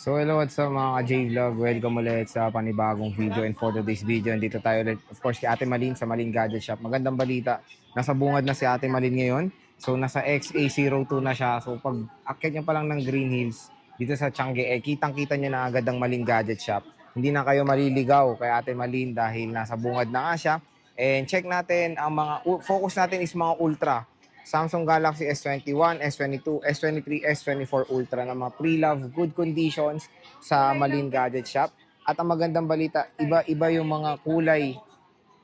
So hello, what's up mga ka-J-Vlog? Welcome ulit sa panibagong video, and for today's video, dito tayo ulit of course kay Ate Malin sa Malin Gadget Shop. Magandang balita, nasa bungad na si Ate Malin ngayon. So nasa XA02 na siya. So pag akyat niya pa lang ng Green Hills dito sa Tiangge, kitang-kita niya na agad ang Malin Gadget Shop. Hindi na kayo maliligaw kay Ate Malin dahil nasa bungad na nga siya. And check natin ang focus natin is mga ultra. Samsung Galaxy S21, S22, S23, S24 Ultra na mga pre-love, good conditions sa Malin Gadget Shop. At ang magandang balita, iba-iba yung mga kulay.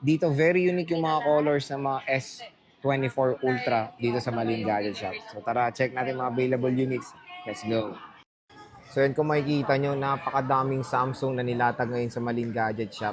Dito, very unique yung mga colors ng mga S24 Ultra dito sa Malin Gadget Shop. So tara, check natin mga available units. Let's go. So yan, kung makikita nyo, napakadaming Samsung na nilatag ngayon sa Malin Gadget Shop.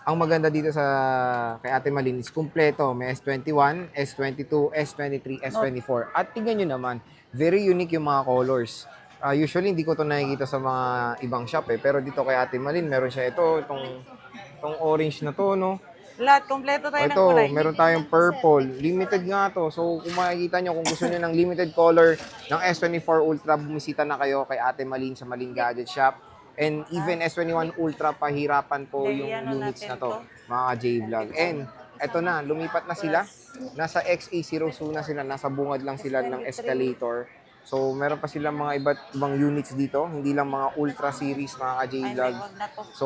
Ang maganda dito sa kay Ate Malin is kumpleto. May S21, S22, S23, S24. At tingnan nyo naman, very unique yung mga colors. Usually, hindi ko to nakikita sa mga ibang shop Pero dito kay Ate Malin, meron siya itong orange na to, no? Lahat, kompleto tayo ng Ito, kulay. meron tayong purple. Limited nga to. So, kung makikita nyo, kung gusto nyo ng limited color ng S24 Ultra, bumisita na kayo kay Ate Malin sa Malin Gadget Shop. And even S21 Ultra, pahirapan po yung units na to, mga J-Vlog. And eto na, lumipat na sila. Nasa XA02 na sila. Nasa bungad lang sila ng escalator. So, meron pa silang mga iba't ibang units dito. Hindi lang mga Ultra series, mga ka-J-Vlog. So,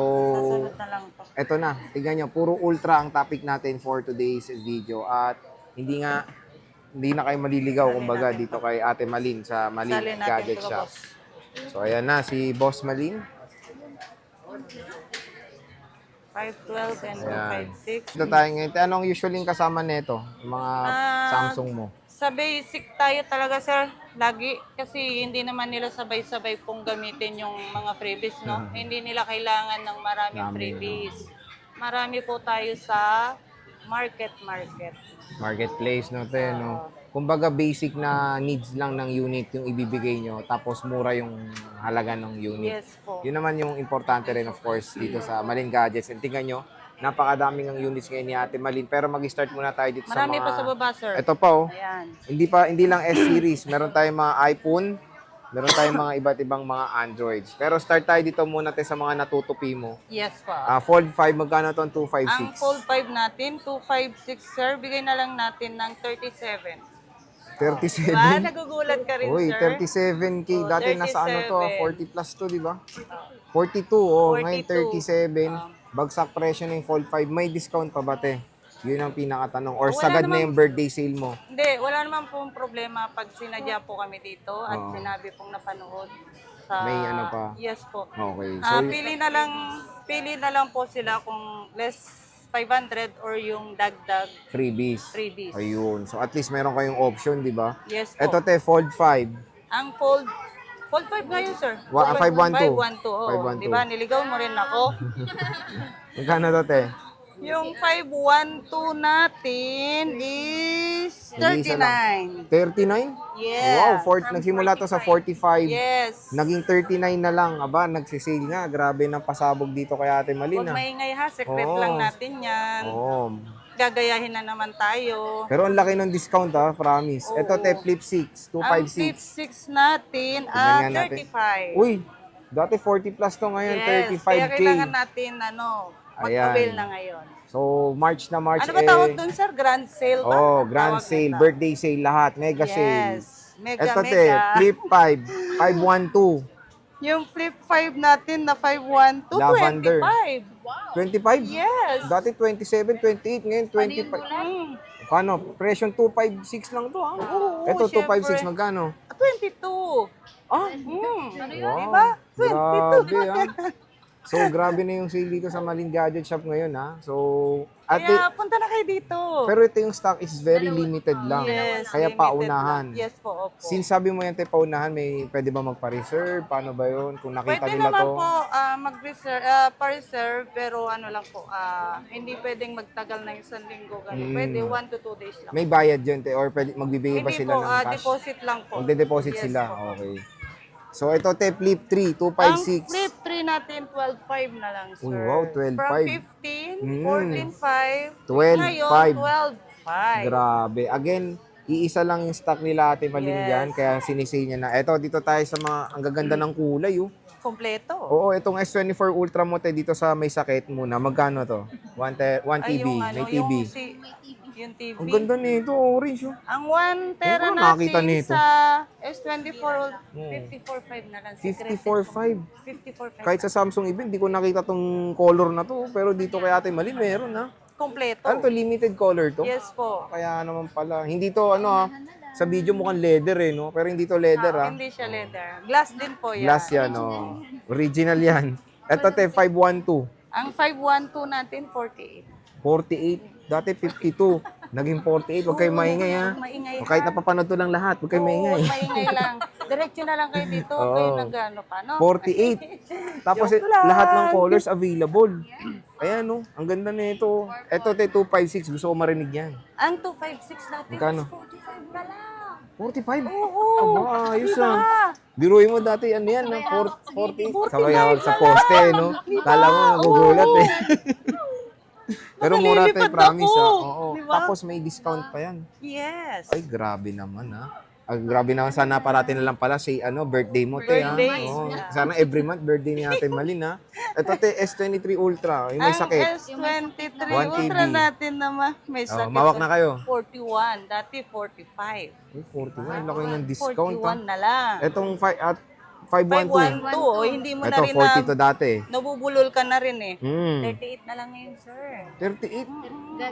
eto na. Tignan nyo, puro Ultra ang topic natin for today's video. At hindi na kayo maliligaw, kumbaga, dito kay Ate Malin sa Malin Gadget Shop. So, ayan na, si Boss Malin. 512 and Ayan. 256. Dito tayo ngayon. Anong usually kasama nito? Yung mga Samsung mo? Sa basic tayo talaga, sir. Lagi. Kasi hindi naman nila sabay-sabay pong gamitin yung mga freebies, no? Hindi nila kailangan ng maraming freebies. Marami po tayo sa Marketplace, no? No? Kumbaga basic na needs lang ng unit yung ibibigay nyo. Tapos mura yung halaga ng unit. Yes po. Yun naman yung importante rin of course dito sa Malin Gadgets. And tingnan nyo, napakadaming ng units ngayon ni Ate Malin. Pero mag-start muna tayo dito Marami sa mga... pa sa baba, sir. Ito pa, oh. Ayan. Hindi lang S-series. Meron tayong mga iPhone. Meron tayong mga iba't ibang mga Androids. Pero start tayo dito muna tayo sa mga natutupi mo. Yes po. Fold 5, magkano to? 256. Ang Fold 5 natin, 256, sir. Bigay na lang natin ng 37. 37. Diba? Nagugulat ka rin, Uy, sir. 37K. Dati nasa ano to, 40 plus to, di ba? 42, 42. ngayon 37. Bagsak presyo ng Fold 5. May discount pa ba, te? Yun ang pinakatanong. Or Wala sagad na naman. yung birthday sale mo. Hindi, wala naman pong problema pag sinadya po kami dito at Oo. sinabi pong napanood sa... May ano pa? Yes po. Okay. So, Pili na lang po sila kung less 500 or yung dagdag freebies. freebies. Ayun. So, at least meron kayong option, di ba? Yes po. Ito, te, Fold 5. Ang Fold 5 ngayon, sir. 512. 512, oo. 512. Diba, niligaw mo rin ako. Magkano to, te? Yung 512 natin is Nag-iisa lang. 39. 39? Yes. Wow, nagsimula to sa 45. Yes. Naging 39 na lang. Aba, nagsisale nga. Grabe ng pasabog dito kay Ate Malin. Huwag maingay ha, secret Oo. lang natin yan. Oo. Gagayahin na naman tayo. Pero ang laki ng discount promise. Oo. Ito, te, Flip 6, Ang flip 256. 6 natin, Tingnan nga natin. 35. Uy, dati 40 plus to ngayon, Yes, 35K. kaya kailangan natin mag-avail Ayan. na ngayon. So, March na March Ano ba tawag doon, sir? Grand sale ba? Oh, grand Tawag sale, nila. birthday sale, lahat, mega sale. Yes. Mega, Ito, te, mega. Flip 5, 512. Yung flip 5 natin na 512, Lavender. 25. 25? Yes. Dati 27, 28, ngayon 25. Mm. Paano? Presyong 256 lang to, ha? Oo, Ito, syempre. 256, magkano? 22. Ah, Mm. wow. Diba? 22. Grabe, ha? So, grabe na yung sale dito sa Malin Gadget Shop ngayon, ha? So, Kaya punta na kayo dito. pero ito yung stock is very limited lang. Yes, Kaya limited paunahan. lang. Yes po, opo. Since sabi mo yan, te, paunahan, pwede ba magpa-reserve? Paano ba yun? Kung nakita Pwede nila naman to. po mag-reserve, pa-reserve, pero ano lang po, hindi pwedeng magtagal na isang linggo. Ganun. Pwede 1 to 2 days lang. May bayad yun, te, or pwede, magbibigay ba Hindi sila po, ng cash? deposit lang po. Magde-deposit Yes sila. po. Okay. So, ito, te, Flip 3, Ang 256. flip 3 natin, 12.5 na lang, sir. Uy, wow, 12.5. From 15, 14.5, 12.5. ngayon, 12.5. Grabe. Again, iisa lang yung stock nila Ate Malin Yes. dyan, kaya sinisay niya na. Eto, dito tayo sa mga, ang gaganda ng kulay, oh. Kompleto. Oo, itong S24 Ultra mo te dito sa may sakit muna. Magkano to? 1 Ay, TB, yung ano, may TV. yung TV. Ang ganda nito, orange oh. Ang 1 tera Ano ba nakita natin nito? sa S24, 54.5 na lang. 54.5. 54.5. Kahit sa Samsung even, di ko nakita tong color na to. Pero dito kay Ate Malin, meron ha. Kompleto. Ano to, limited color to? Yes po. Kaya naman pala. Hindi to ano ha. Sa video mukhang leather eh, no? Pero hindi to leather ha. Hindi siya leather. Glass din po yan. Glass yan, oh. Original yan. Ito te, 512. Ang 512 natin, 48. 48. Dati 52. Naging 48. Huwag kayo maingay ha. Maingay O, kahit napapanood to lang lahat, huwag kayo maingay. Maingay lang. Diretso na lang kayo dito. Huwag kayo nag-ano pa, no? 48. Tapos Joke lang. lahat ng colors available. Ayan no, ang ganda nito. Ito te 256, gusto ko marinig yan. Ang 256 natin Magkano? is 45 na lang. 45? Oo. Aba, ayos Diba? ah. Biruin mo dati ano yan, 48. Sabay hawag sa poste, no? Kala mo nagugulat eh. Pero mura tayo, Nakalilipad promise ako. ah. Oo. Diba? Tapos may discount pa yan. Yes. Ay, grabe naman ah. Grabe naman, sana parating na lang pala si birthday mo te ha. Birthday. Oo. Sana every month birthday ni Ate Malin ha. Ito te S23 Ultra, yung may Ang sakit. S23 1 Ultra TB. natin naman. May Oh, sakit. mawak na kayo. 41. Dati 45. Ay, 41, laki ng discount ha. 41 na lang. Etong 512. 512. Oh, hindi mo na Ito rin 42 dati. nabubulol ka na rin eh. 38 Hmm. na lang ngayon, sir. 38.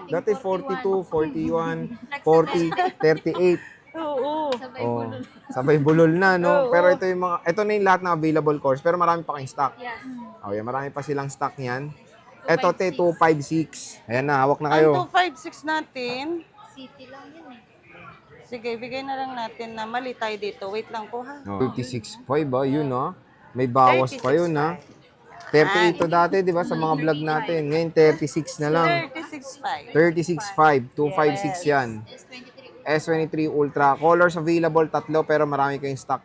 Dati 42, 41, 40, 38. Oo. Oh, sabay bulol na, no? Oo. Pero ito yung mga, ito na yung lahat ng available course, pero marami pa kayong stock. Yes. Oh, yan, marami pa silang stock niyan. Ito, te, 256. Ayan na, hawak na kayo. Ang 256 natin, City lang yun eh. sige, bigay na lang natin na mali tayo dito. Wait lang po ha. 36.5 ba? Yun, no? May bawas pa yun, ha? 38 to dati, di ba, sa mga vlog natin. Ngayon, 36 na lang. 36.5. 36.5, 256 yan. S23 Ultra. Colors available, tatlo, pero marami kayong stock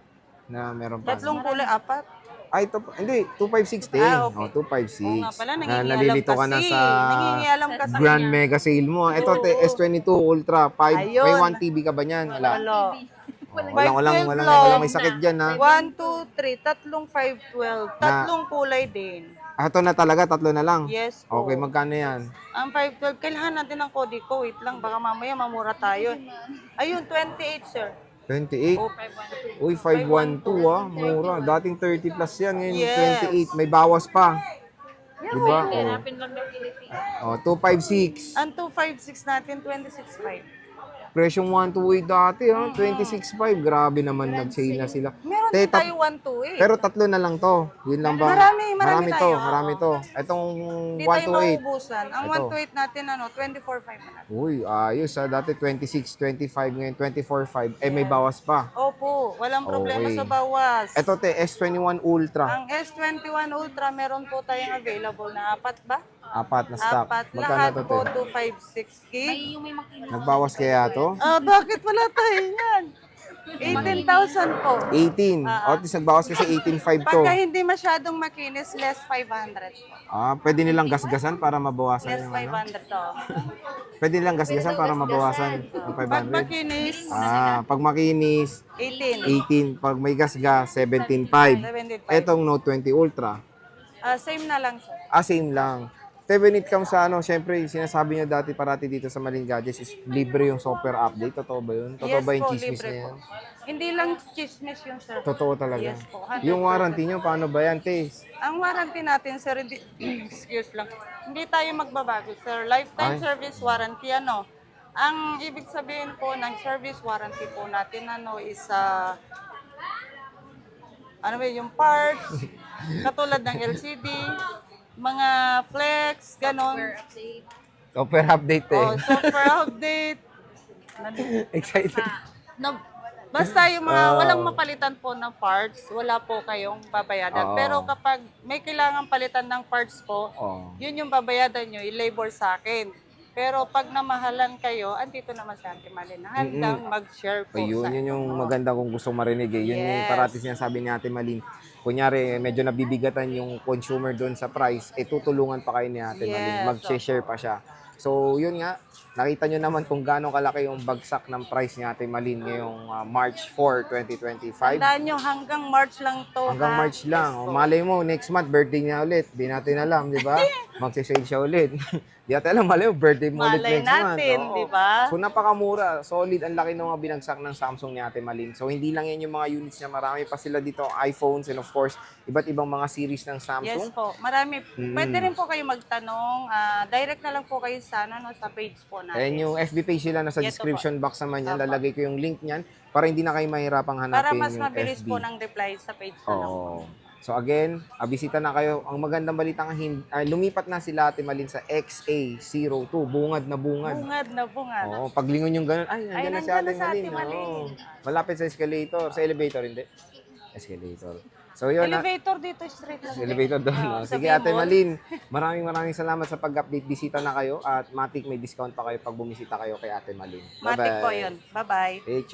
na meron pa. Tatlong kulay, apat. Ay, hindi, 256 din. Ah, okay. Oh, 256. Oo nga pala, Na nangingialam nalilito ka na kasi. sa Nangingialam kasi. Grand Mega Sale mo. Ito, te, S22 Ultra. 5, may Ayun. 1 TB ka ba niyan? Wala. Walo. Walang may sakit dyan, ha? 1, 2, 3, tatlong 512. Tatlong kulay din. Ito na talaga, tatlo na lang. Yes po. Okay, magkano yan? Ang 512, kailangan natin ng kodi ko. Wait lang, baka mamaya mamura tayo. Ayun, 28, sir. 28. O, 512. Uy, 512 ah. Mura. Dating 30 plus yan. Ngayon, Yes. 28. May bawas pa. Diba? Hanapin lang ng Pilipinas. Oh, 256. Ang 256 natin, 26.5. Presyong 128 dati ha. 26.5. Grabe naman nag-sale na sila. Meron Te, din tayo 128. Pero tatlo na lang to. Yun lang ba? Marami to. tayo. Marami to. Itong Hindi tayo 128. mauubusan. Ang Ito. 128 natin, 24.5 na natin. Uy, ayos ha. Dati 26, 25. Ngayon 24.5. Eh, may bawas pa. Opo, walang problema Okay. sa bawas. Ito te, S21 Ultra. Ang S21 Ultra, meron po tayong available na apat ba? Apat na stock. Apat. Magkano Lahat to po, te? 256 gig. Ay, yung may makinis. Nagbawas kaya to? Bakit wala tayo yan? 18,000 po. 18. O, at least nagbawas kasi 18.5 to. Pagka hindi masyadong makinis, less 500 po. Pwede nilang gasgasan para mabawasan Less yung ano? 500 to. Pwede nilang gasgasan para mabawasan yung Pag 500. makinis, Pag makinis, 18. 18. Pag may gasgas, 17.5. 17.5. Etong Note 20 Ultra, Same na lang, sir. same lang. Te, when it comes sa syempre, sinasabi niyo dati parati dito sa Malin Gadgets is libre yung software update. Totoo ba yun? Totoo ba yung po, chismis libre na po. yan? Hindi lang chismis yun, sir. Totoo talaga. Yes po, 100%. Yung warranty niyo, paano ba yan, te? Ang warranty natin, sir, hindi, excuse lang, hindi tayo magbabago, sir. Lifetime Ay. service warranty, ano. Ang ibig sabihin po ng service warranty po natin, ano, is, ano ba yung parts, katulad ng LCD, mga flex, ganon. Update. Software update, eh. Software update. Excited. Na, basta yung mga walang mapalitan po ng parts, wala po kayong babayadan. Oo. Pero kapag may kailangan palitan ng parts po, Oh. yun yung babayadan nyo, i-labor sa akin. Pero pag namahalan kayo, andito naman si Ate Malin na handang mag-share po Ayun, sa yun yung maganda kong gusto marinig eh. Yun yung Yes. parati sinasabi ni Ate Malin. Kunyari, medyo nabibigatan yung consumer doon sa price, eh tutulungan pa kayo ni Ate Malin. Yes, Mag-share pa siya. So, yun nga, nakita nyo naman kung gaano kalaki yung bagsak ng price ni Ate Malin ngayong March 4, 2025. Tandaan nyo, hanggang March lang to. Hanggang ha? March lang. Yes O, po. malay mo, next month, birthday niya ulit. Di natin alam, di ba? Magsisale siya ulit. Di natin alam, malay mo, birthday mo ulit Malay next month. natin, Oo. di ba? So, napakamura. Solid. Ang laki ng mga binagsak ng Samsung ni Ate Malin. So, hindi lang yan yung mga units niya. Marami pa sila dito, iPhones, and of course, iba't ibang mga series ng Yes Samsung. po, marami. Mm. Pwede rin po kayo magtanong. Direct na lang po kayo sa, sa page po natin. And yung FB page sila nasa Yes, description box naman yan. Opo. Lalagay ko yung link niyan para hindi na kayo mahirapang hanapin Para mas yung mabilis FB. po ng reply sa page na lang po. Oo. So again, bisita na kayo. Ang magandang balita nga, lumipat na sila Ate Malin sa XA02. Bungad na bungad. Bungad na bungad. Oo, paglingon yung ganun, ay, nandiyan na si nandiyan Ate na si Ate Malin. Malin. Oo. Malapit sa escalator. Sa elevator, hindi? Escalator. So yun, Elevator dito, straight lang. sa elevator doon. No? Sa Sige, Ate Bimol. Malin, maraming salamat sa pag-update. Bisita na kayo at matik may discount pa kayo pag bumisita kayo kay Ate Malin. Matik po yun. Bye-bye. Hey,